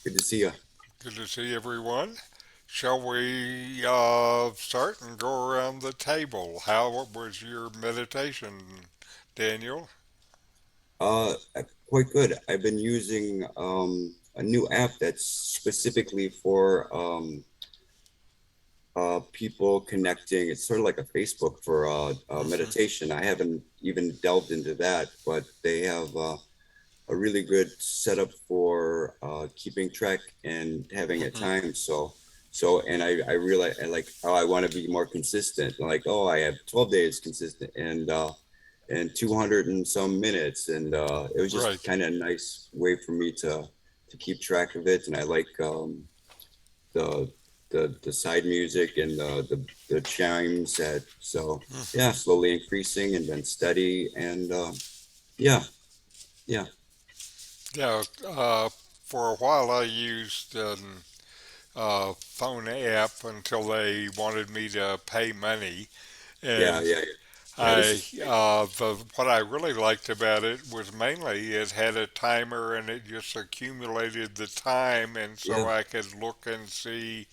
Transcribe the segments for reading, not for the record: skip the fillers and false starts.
Good to see you. Good to see everyone. Shall we start and go around the table? How was your meditation, Daniel? Quite good. I've been using a new app that's specifically for people connecting. It's sort of like a Facebook for Hmm. meditation. I haven't even delved into that, but they have a really good setup for keeping track and having a Hmm. time. And I realize I like, oh, I want to be more consistent. Like, oh, I have 12 days consistent and 200 and some minutes. And it was just Right. kind of a nice way for me to keep track of it. And I like the, the side music and the chimes that, so yeah, Hmm. slowly increasing and then steady. And yeah, yeah, Yeah. For a while, I used an phone app until they wanted me to pay money, yeah, and yeah, yeah. This I is the what I really liked about it was mainly it had a timer and it just accumulated the time, and so yeah, I could look and see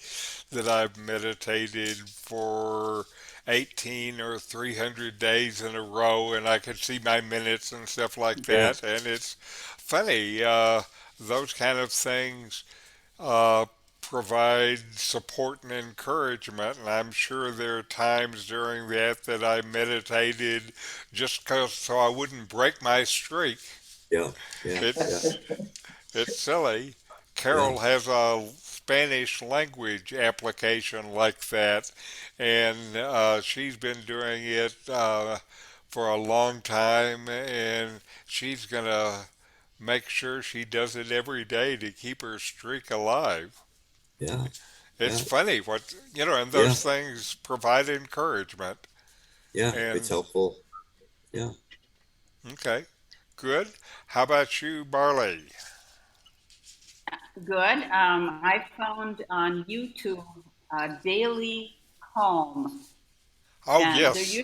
that I've meditated for 18 or 300 days in a row, and I could see my minutes and stuff like yeah, that. And it's funny, those kind of things uh, provide support and encouragement. And I'm sure there are times during that I meditated just 'cause, so I wouldn't break my streak. yeah, yeah, yeah, It's it's silly. yeah, Carol has a Spanish language application like that, and she's been doing it for a long time, and she's gonna make sure she does it every day to keep her streak alive. yeah, It's yeah, funny and yeah, those things provide encouragement. yeah. It's And helpful. Yeah. okay, good. How about you, Barley? Good. I found on YouTube Daily Calm, Oh, and they're yes,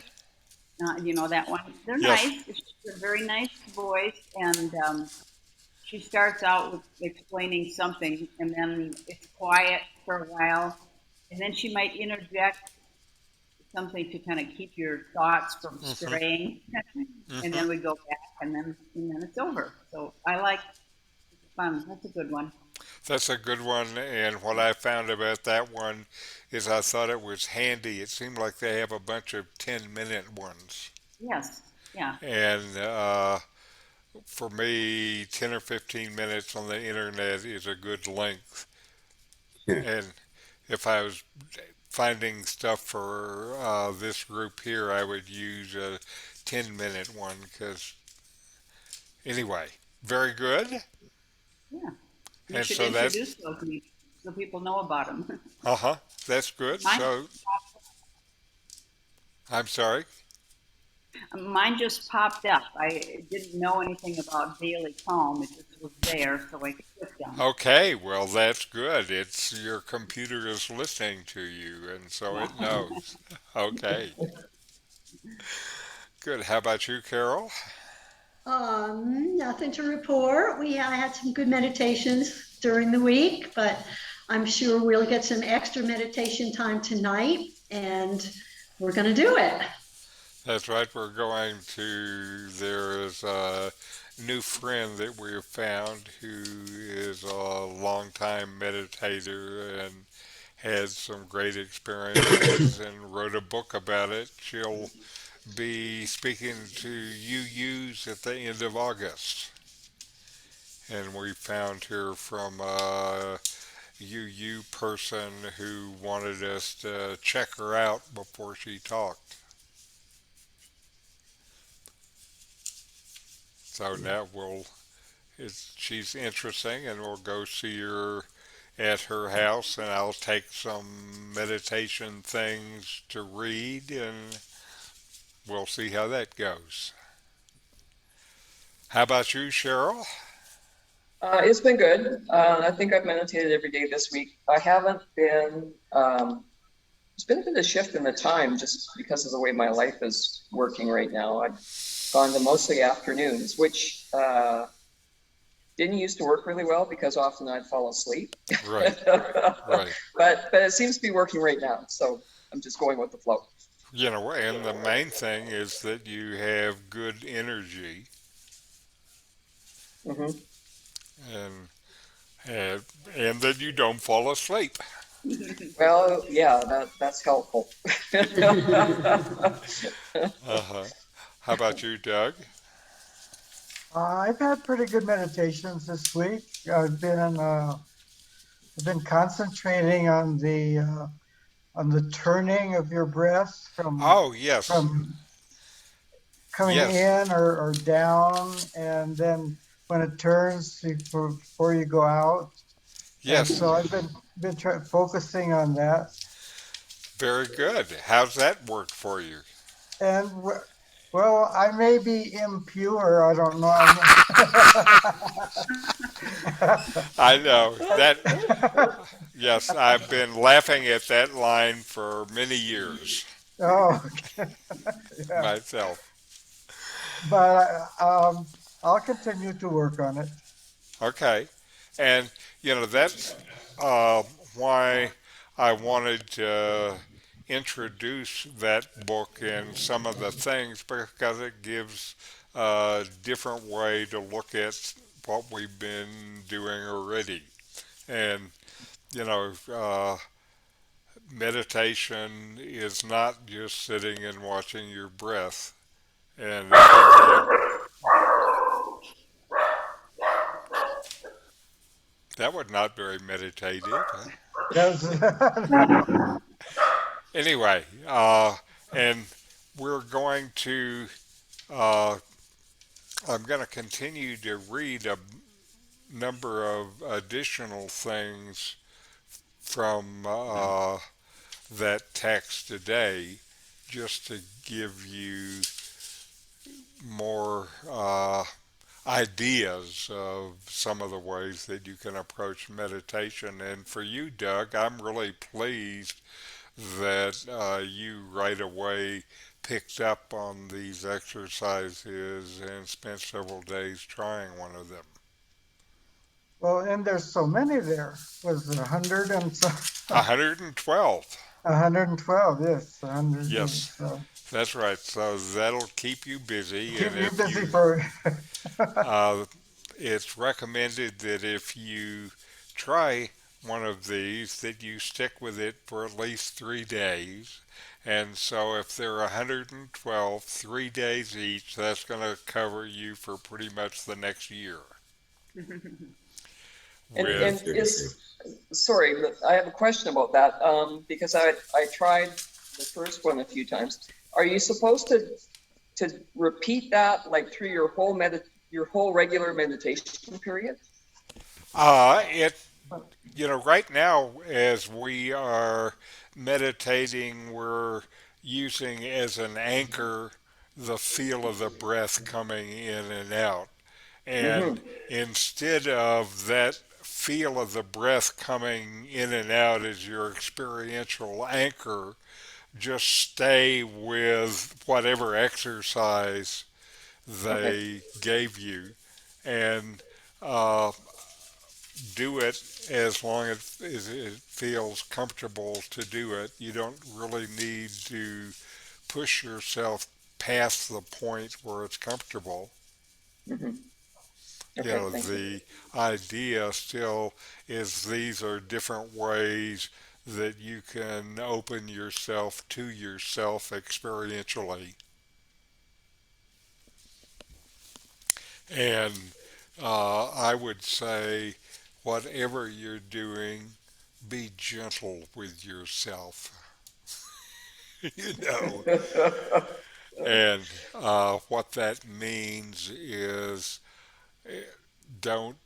usually, you know, that one. They're yes. nice. She's a very nice voice, and she starts out with explaining something, and then it's quiet for a while, and then she might interject something to kind of keep your thoughts from Hmm. straying, and Hmm. then we go back, and then it's over. So I like it's fun. That's a good one. That's a good one. And what I found about that one is I thought it was handy. It seemed like they have a bunch of 10-minute ones. Yes. Yeah. And for me, 10 or 15 minutes on the internet is a good length. And if I was finding stuff for this group here, I would use a 10-minute one because, anyway, very good. Yeah. You And should so that, introduce those people so people know about them. uh huh, that's good. mine, So, I'm sorry. mine just popped up. I didn't know anything about Daily Calm. It just was there, so I clicked on it. Okay, well, that's good. It's your computer is listening to you, and so Yeah. it knows. Okay, good. How about you, Carol? Nothing to report. I had some good meditations during the week, but I'm sure we'll get some extra meditation time tonight, and we're going to do it. That's right. We're going to. There is a new friend that we have found who is a longtime meditator and had some great experiences and wrote a book about it. She'll be speaking to UU's at the end of August. And we found her from a UU person who wanted us to check her out before she talked. So now she's interesting, and we'll go see her at her house, and I'll take some meditation things to read, and we'll see how that goes. How about you, Cheryl? It's been good. I think I've meditated every day this week. I haven't been, it's been a bit of a shift in the time just because of the way my life is working right now. I've gone to mostly afternoons, which didn't used to work really well because often I'd fall asleep. Right, right. But it seems to be working right now, so I'm just going with the flow. And the main thing is that you have good energy Hmm. and and, and that you don't fall asleep. Well, yeah, that's helpful. Uh-huh. How about you, Doug? I've had pretty good meditations this week. I've been concentrating on the turning of your breath Oh, yes, from coming yes, in or down, and then when it turns before you go out. And yes. so I've been focusing on that. Very good. How's that work for you? And well, I may be impure. I don't know. I know that. Yes, I've been laughing at that line for many years Oh, yeah. myself. But I'll continue to work on it. Okay, and that's uh, why I wanted to introduce that book and some of the things because it gives a different way to look at what we've been doing already. And meditation is not just sitting and watching your breath, and it can have that was not very meditative. Huh? That's Anyway, and we're going to, uh, I'm going to continue to read a number of additional things from that text today just to give you more ideas of some of the ways that you can approach meditation. And for you, Doug, I'm really pleased that you right away picked up on these exercises and spent several days trying one of them. well, and there's so many there. Was it 100 and so 112. 112? Yes, 100 and Yes, so. that's right. So that'll keep you busy. Keep And me if busy you, for. uh, it's recommended that if you try one of these, that you stick with it for at least 3 days. And so if there are 112, 3 days each, that's going to cover you for pretty much the next year. And With, is sorry, but I have a question about that because I tried the first one a few times. Are you supposed to repeat that like through your whole regular meditation period? it right now, as we are meditating, we're using as an anchor the feel of the breath coming in and out. And Mm-hmm. instead of that feel of the breath coming in and out as your experiential anchor, just stay with whatever exercise Okay. they gave you and uh, do it as long as it feels comfortable to do it. You don't really need to push yourself past the point where it's comfortable. Mm-hmm. Okay. Thank you. The idea still is these are different ways that you can open yourself to yourself experientially. And I would say, whatever you're doing, be gentle with yourself. you know, and what that means is don't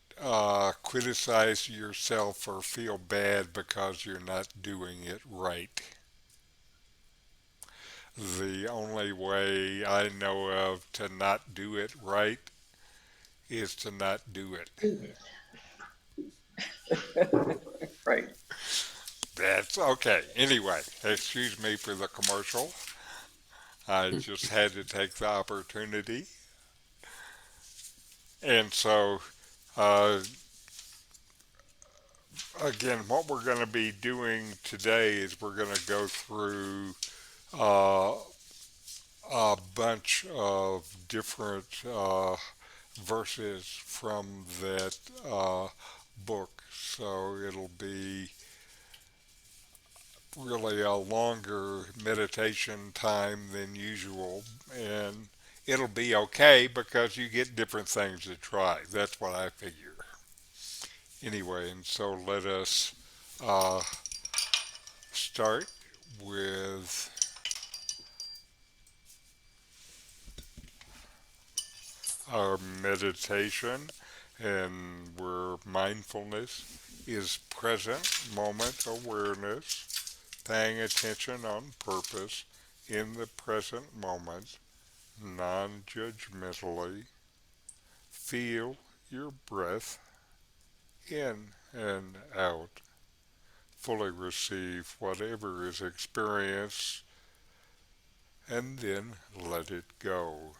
criticize yourself or feel bad because you're not doing it right. The only way I know of to not do it right is to not do it. Right. That's okay. Anyway, excuse me for the commercial. I just had to take the opportunity. And so Uh, Again, what we're going to be doing today is we're going to go through uh, a bunch of different verses from that book. So it'll be really a longer meditation time than usual, and it'll be okay because you get different things to try. That's what I figure. Anyway, and so let us uh, start with our meditation, and where mindfulness is present moment awareness, paying attention on purpose in the present moment, non judgmentally. Feel your breath in and out. Fully receive whatever is experienced and then let it go.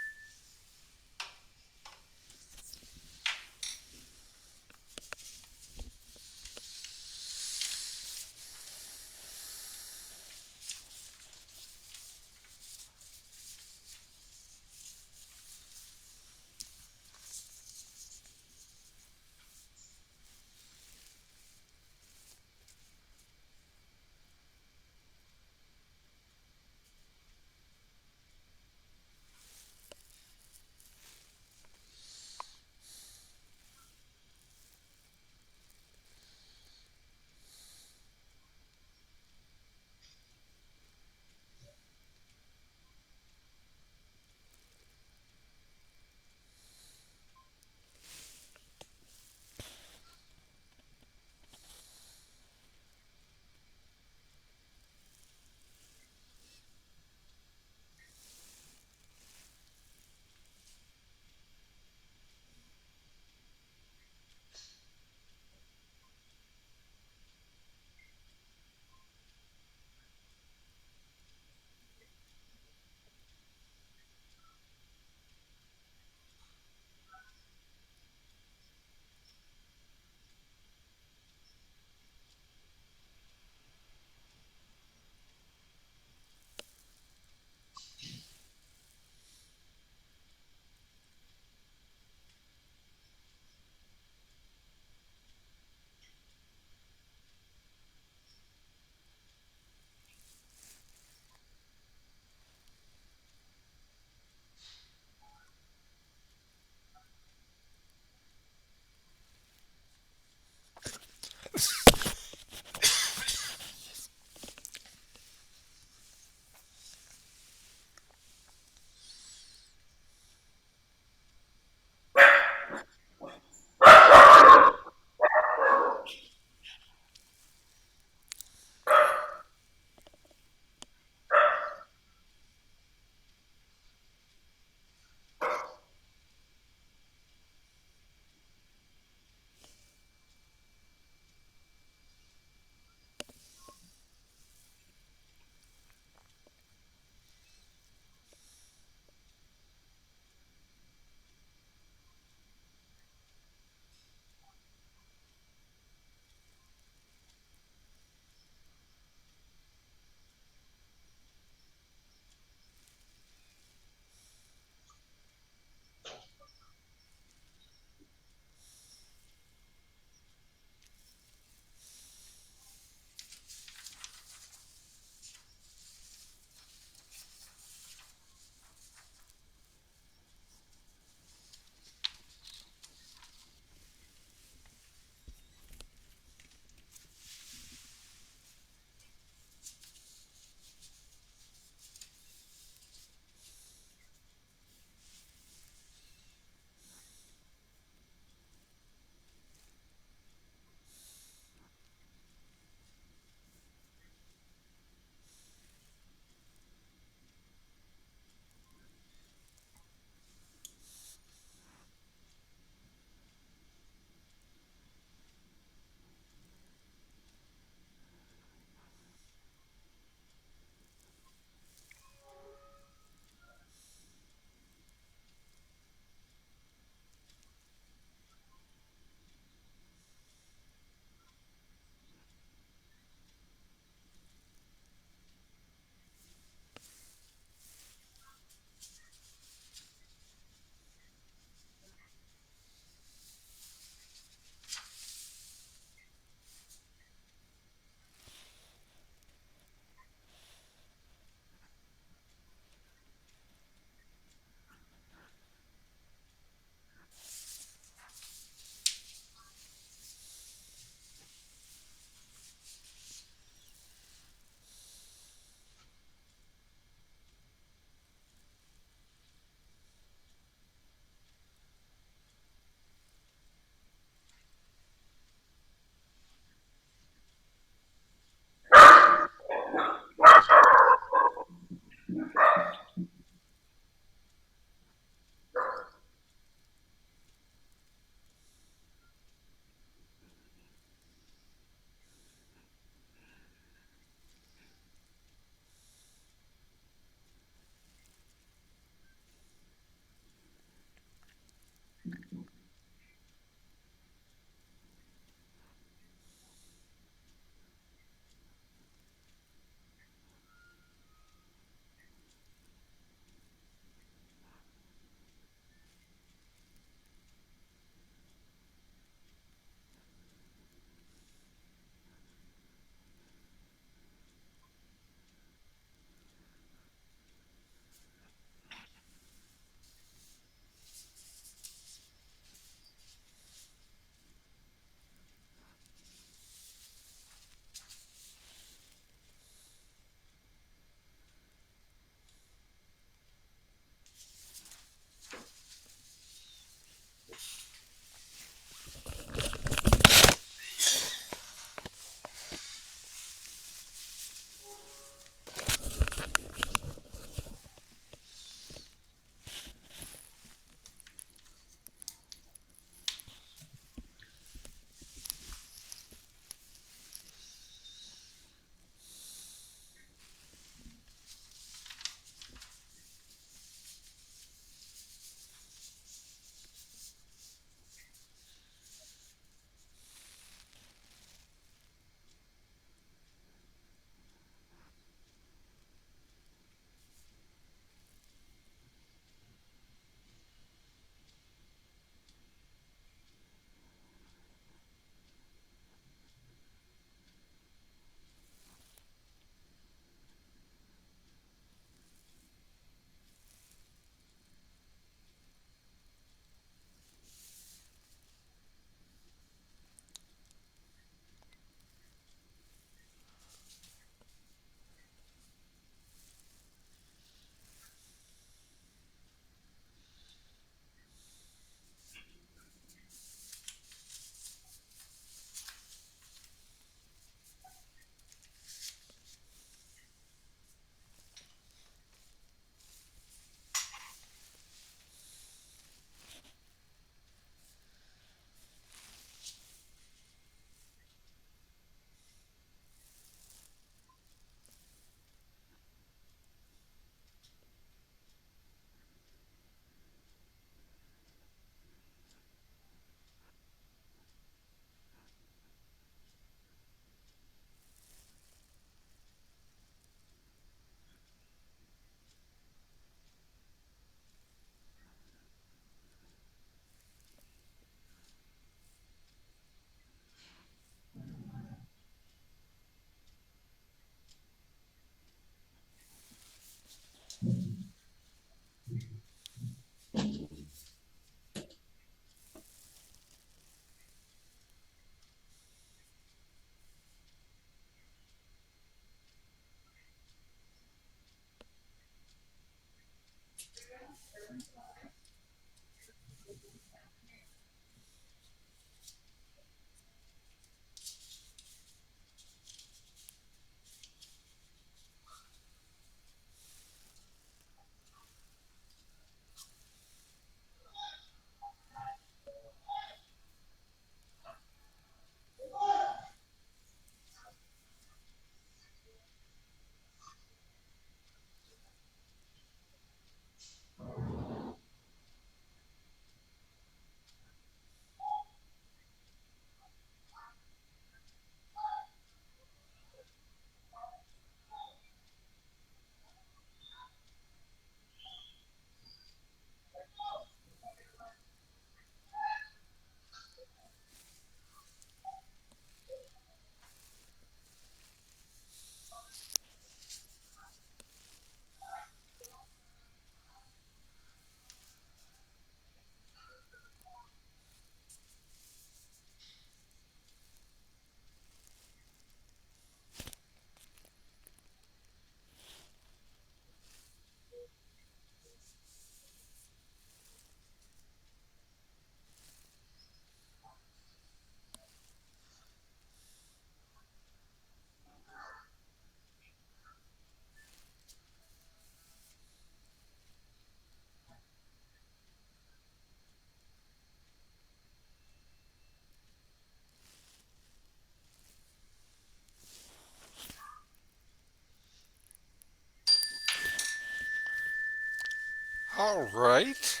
All right.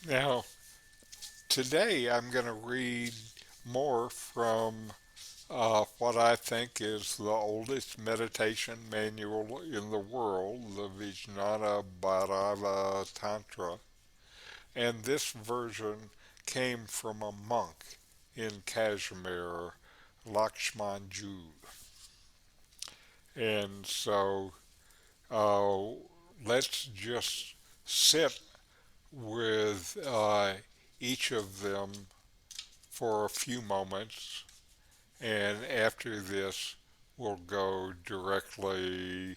Now, today I'm going to read more from what I think is the oldest meditation manual in the world, the Vijnana Bhairava Tantra. And this version came from a monk in Kashmir, Lakshmanju. And so uh, let's just sit with each of them for a few moments, and after this, we'll go directly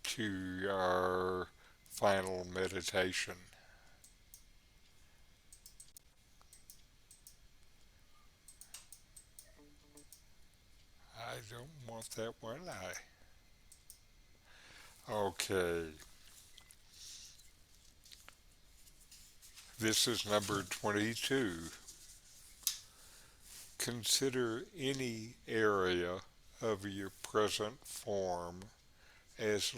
to our final meditation. I don't want that one. Okay, this is number 22. Consider any area of your present form as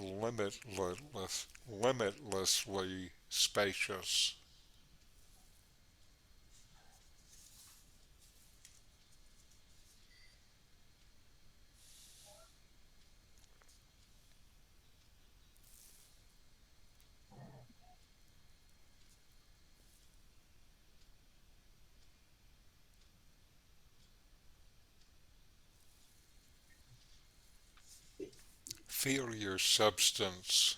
limitlessly spacious. Feel your substance,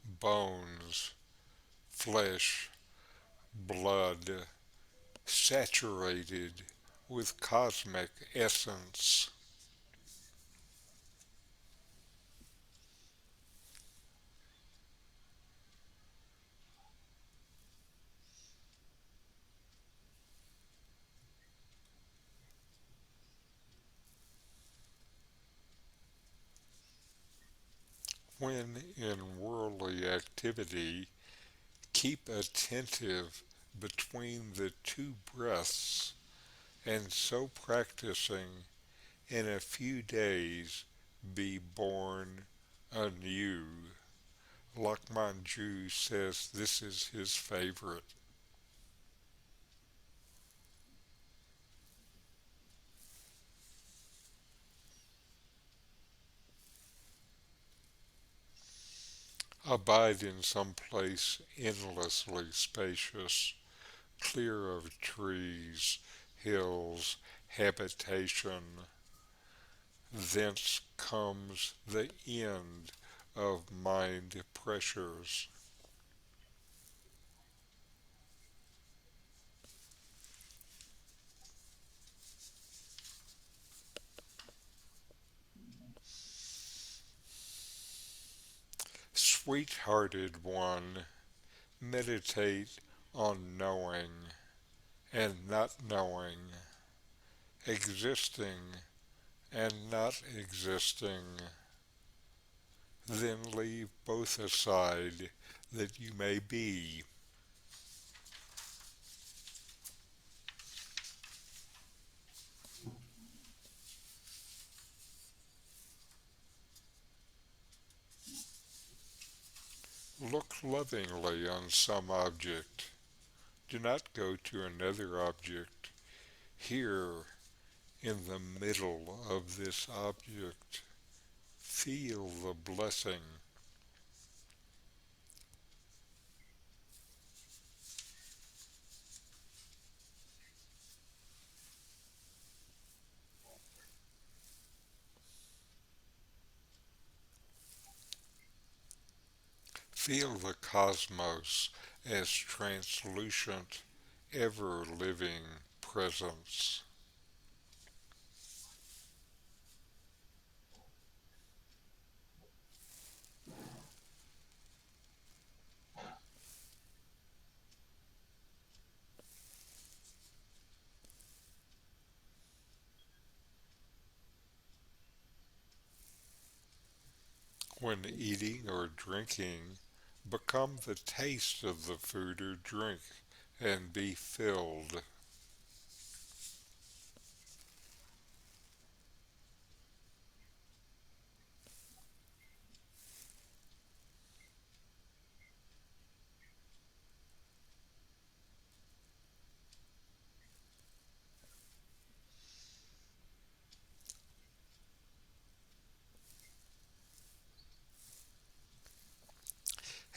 bones, flesh, blood, saturated with cosmic essence. When in worldly activity, keep attentive between the two breaths, and so practicing, in a few days be born anew. Lakmanju says this is his favorite. Abide in some place endlessly spacious, clear of trees, hills, habitation. Thence comes the end of mind pressures. Sweet-hearted one, meditate on knowing and not knowing, existing and not existing. Then leave both aside that you may be. Look lovingly on some object. Do not go to another object. Here, in the middle of this object, feel the blessing. Feel the cosmos as translucent, ever-living presence. When eating or drinking, become the taste of the food or drink and be filled.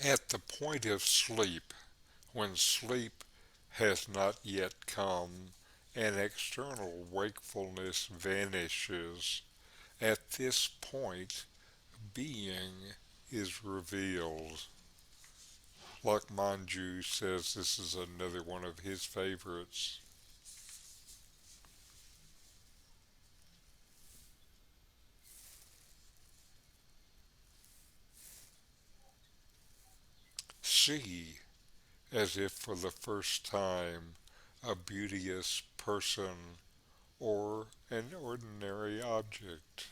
At the point of sleep, when sleep has not yet come and external wakefulness vanishes, at this point being is revealed. Like Manju says, this is another one of his favorites. See, as if for the first time, a beauteous person or an ordinary object.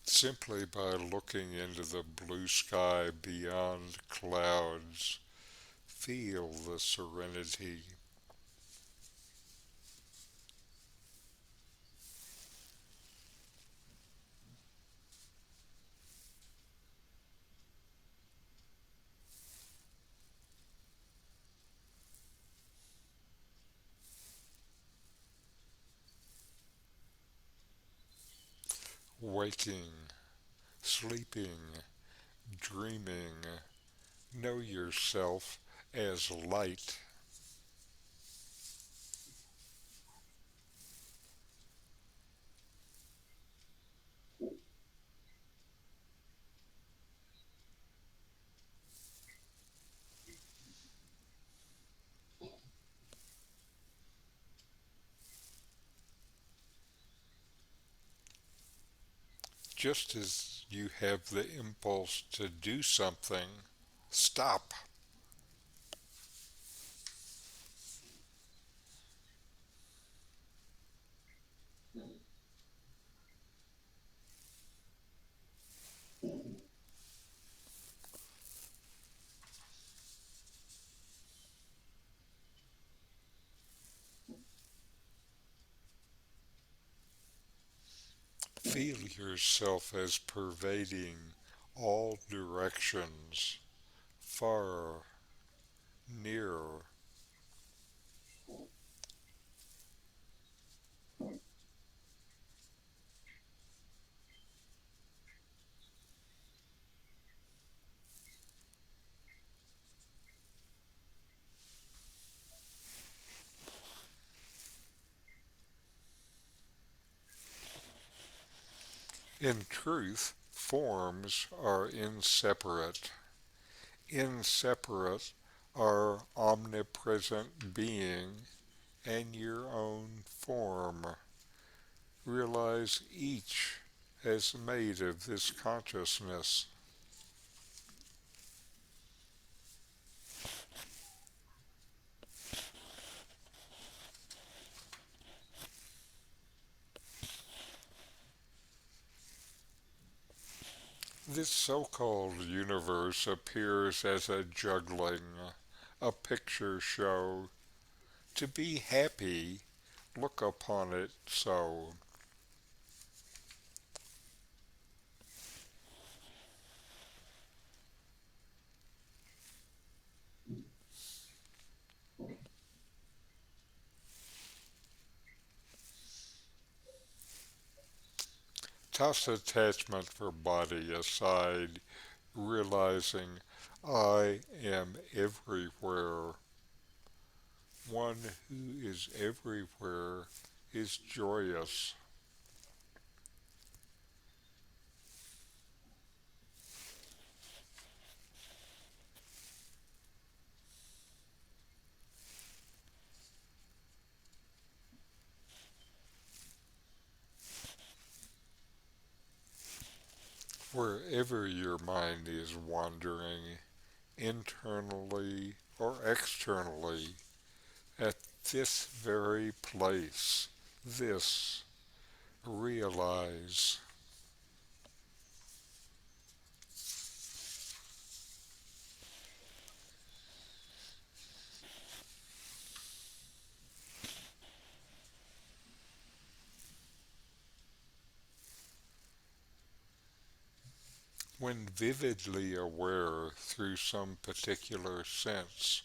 Simply by looking into the blue sky beyond clouds, feel the serenity. Waking, sleeping, dreaming, know yourself as light. Just as you have the impulse to do something, stop. Feel yourself as pervading all directions, far, near. In truth, forms are inseparate. Inseparate are omnipresent being and your own form. Realize each as made of this consciousness. This so-called universe appears as a juggling, a picture show. To be happy, look upon it so. Toss attachment for body aside, realizing I am everywhere. One who is everywhere is joyous. Wherever your mind is wandering, internally or externally, at this very place, this, realize. When vividly aware through some particular sense,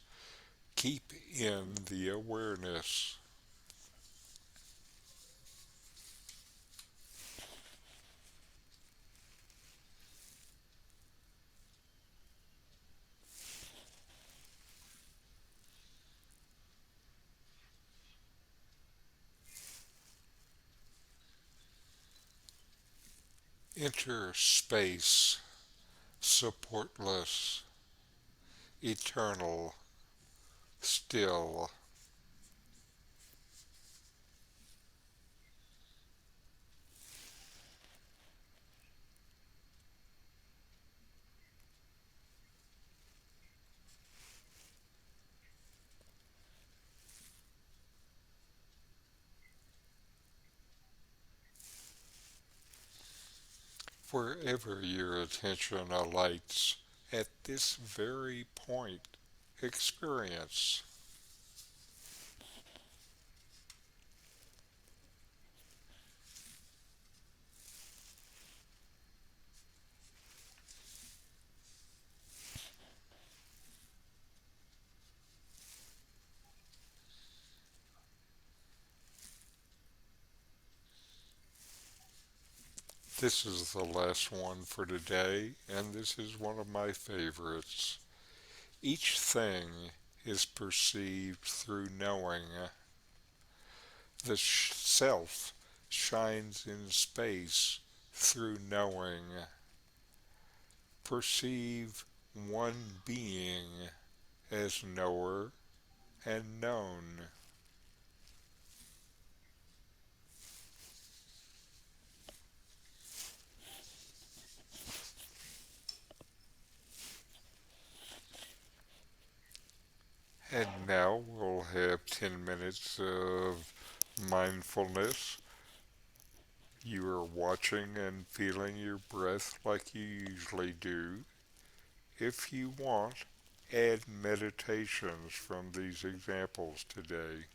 keep in the awareness. Enter space, supportless, eternal, still. Wherever your attention alights at this very point, experience. This is the last one for today, and this is one of my favorites. Each thing is perceived through knowing. The self shines in space through knowing. Perceive one being as knower and known. And now we'll have 10 minutes of mindfulness. You are watching and feeling your breath like you usually do. If you want, add meditations from these examples today.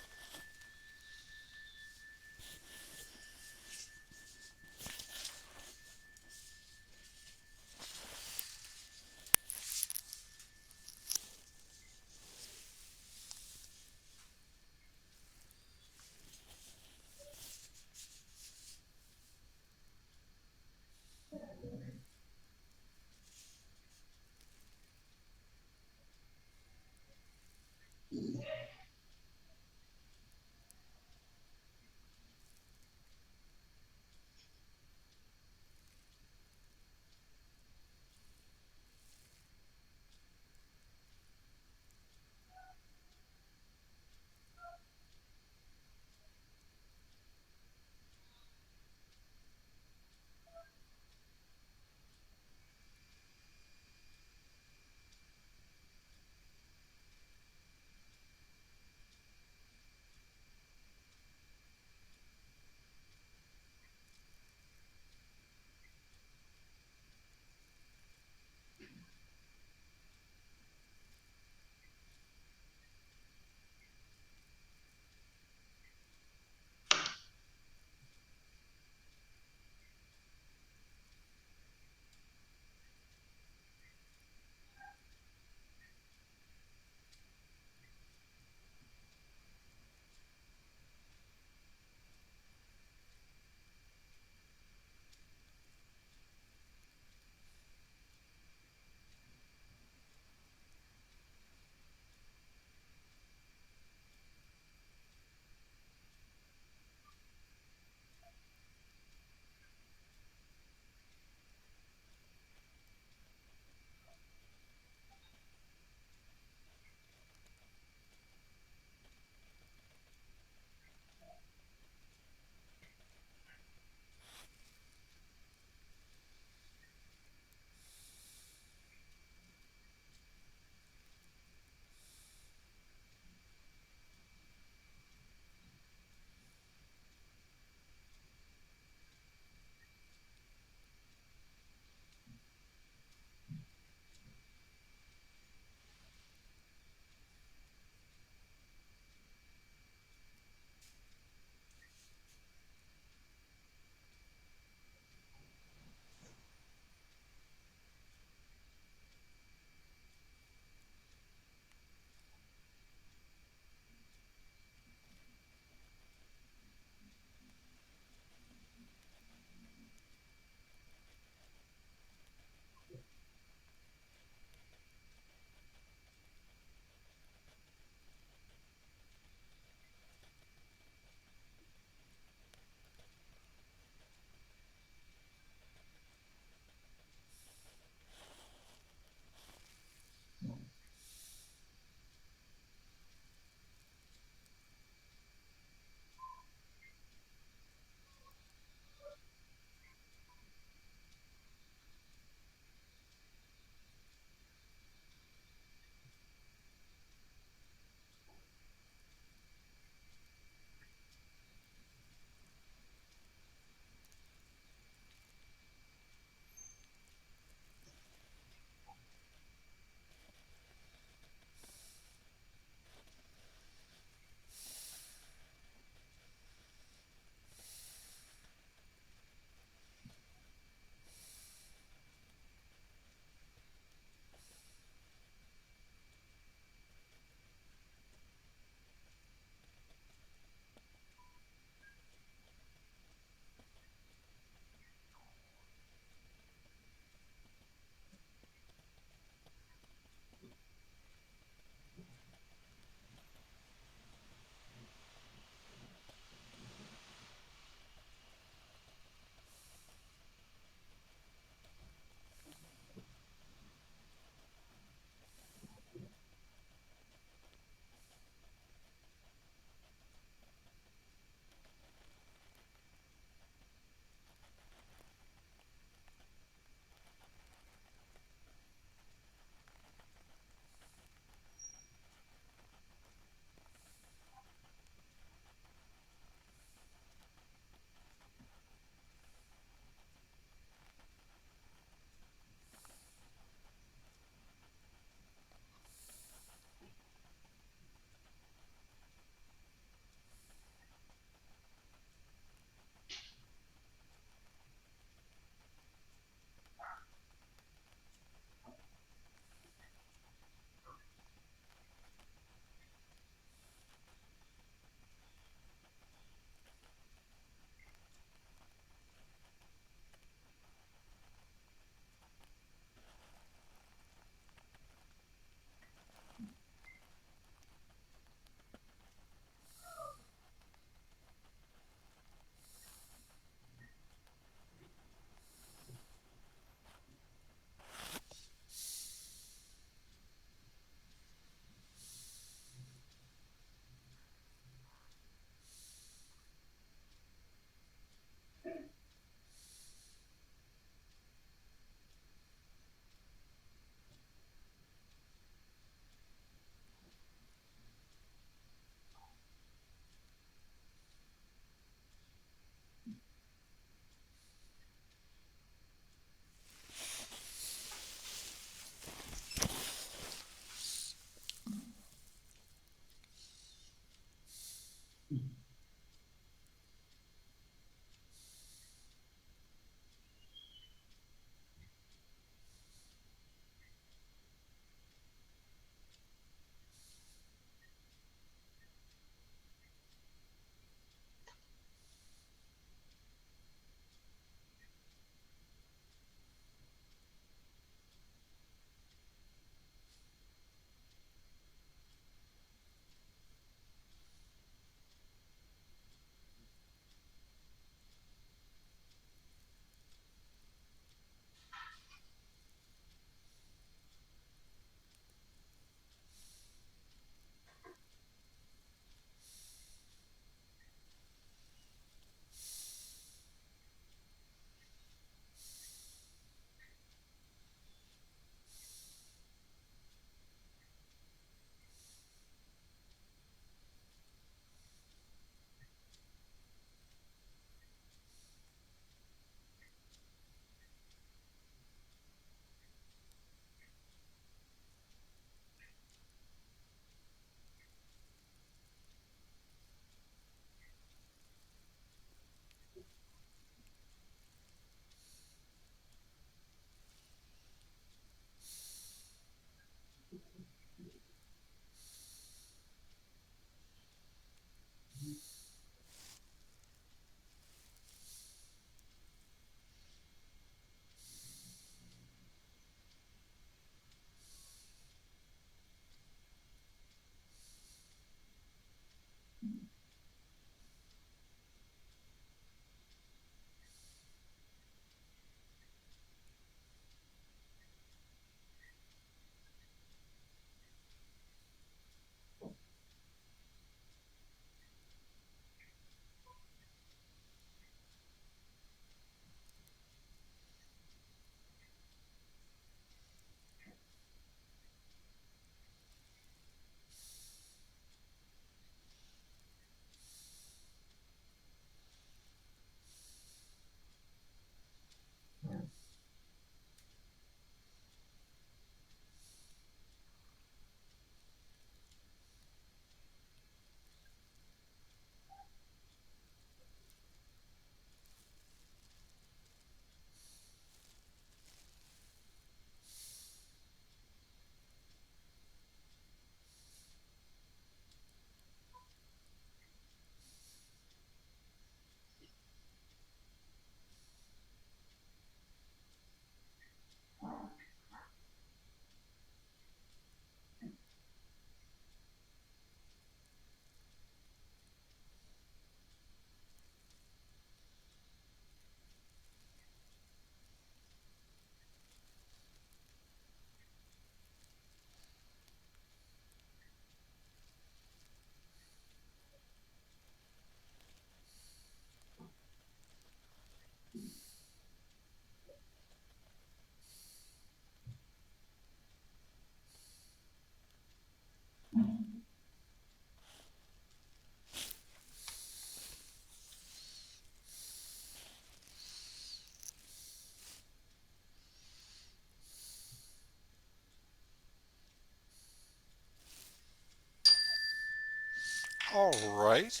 All right.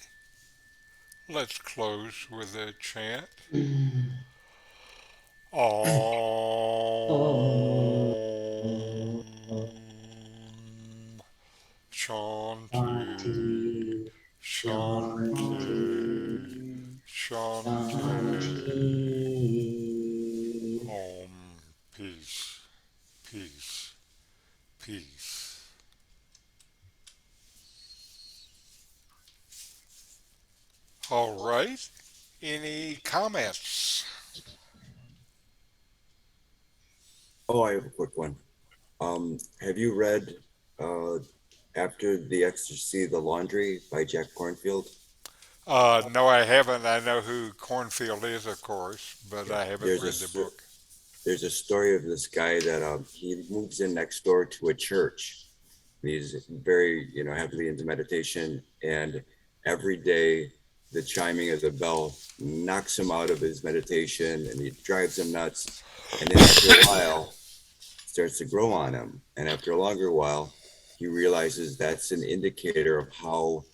Let's close with a chant. Om Shanti Shanti, Shanti Shanti, Shanti. Shanti. Om. Peace, peace, peace. All right. Any comments? Oh, I have a quick one. Have you read uh, After the Ecstasy, the Laundry by Jack Cornfield? No, I haven't. I know who Cornfield is, of course, but Yeah. I haven't read the book. There's a story of this guy that he moves in next door to a church. He's very, heavily into meditation, and every day the chiming of the bell knocks him out of his meditation, and it drives him nuts. And then after a while, it starts to grow on him, and after a longer while, he realizes that's an indicator of how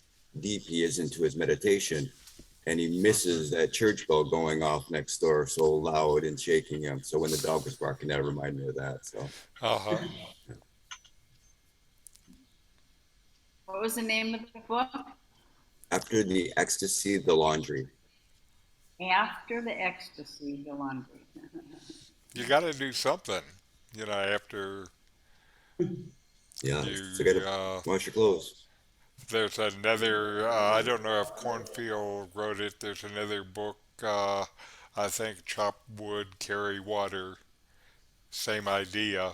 deep he is into his meditation, and he Hmm. misses that church bell going off next door so loud and shaking him. So when the dog was barking, that reminded me of that. So Uh huh. What was the name of the book? After the Ecstasy, the Laundry. After the Ecstasy, the Laundry. You got to do something, after Yeah, so you. gotta wash your clothes. There's another, I don't know if Cornfield wrote it, there's another book, I think Chop Wood, Carry Water, same idea.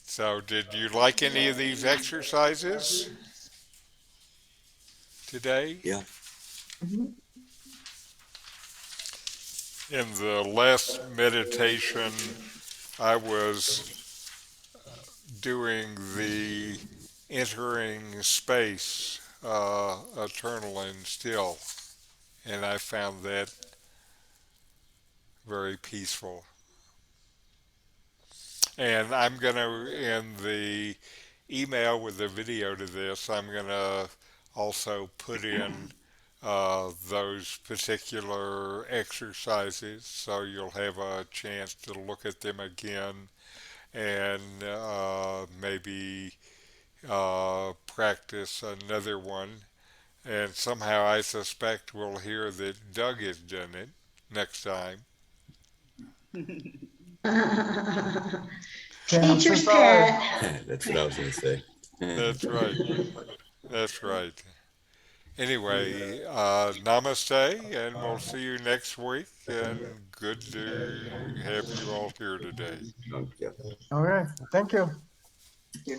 So, did you like any of these exercises today? Yeah. In the last meditation, I was doing the entering space, eternal and still, and I found that very peaceful. And I'm going to, in the email with the video to this, I'm going to also put in those particular exercises so you'll have a chance to look at them again and maybe practice another one. And somehow I suspect we'll hear that Doug has done it next time. Chances Teacher's are. pet. That's what I was gonna say. That's right. That's right. Anyway, namaste, and we'll see you next week. And good to have you all here today. Yeah. Okay, thank you. you.